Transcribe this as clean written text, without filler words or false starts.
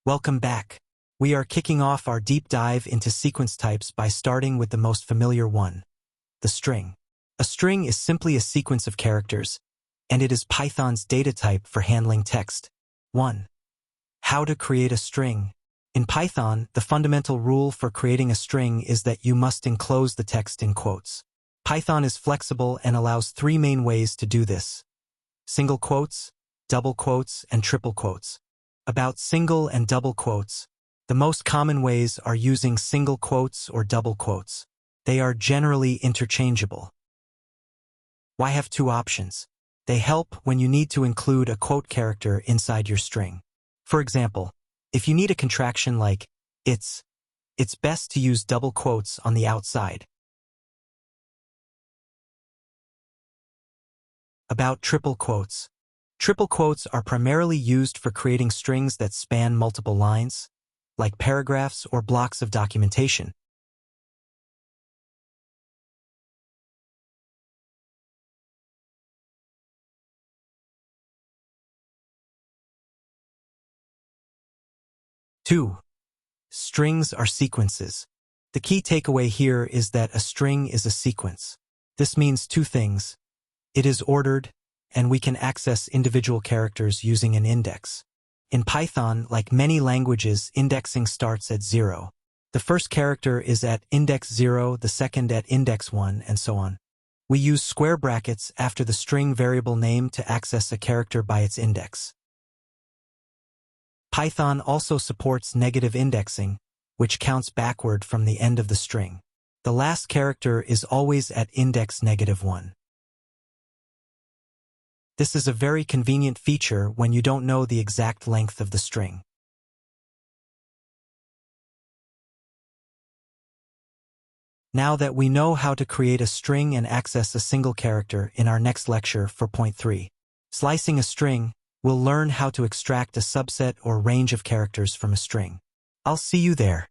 Welcome back. We are kicking off our deep dive into sequence types by starting with the most familiar one, the string. A string is simply a sequence of characters, and it is Python's data type for handling text. 1. How to create a string. In Python, the fundamental rule for creating a string is that you must enclose the text in quotes. Python is flexible and allows three main ways to do this: single quotes, double quotes, and triple quotes. About single and double quotes, the most common ways are using single quotes or double quotes. They are generally interchangeable. Why have two options? They help when you need to include a quote character inside your string. For example, if you need a contraction like it's best to use double quotes on the outside. About triple quotes. Triple quotes are primarily used for creating strings that span multiple lines, like paragraphs or blocks of documentation. Two, strings are sequences. The key takeaway here is that a string is a sequence. This means two things. It is ordered, and we can access individual characters using an index. In Python, like many languages, indexing starts at 0. The first character is at index 0, the second at index 1, and so on. We use square brackets after the string variable name to access a character by its index. Python also supports negative indexing, which counts backward from the end of the string. The last character is always at index -1. This is a very convenient feature when you don't know the exact length of the string. Now that we know how to create a string and access a single character, in our next lecture for point 3, slicing a string, we'll learn how to extract a subset or range of characters from a string. I'll see you there.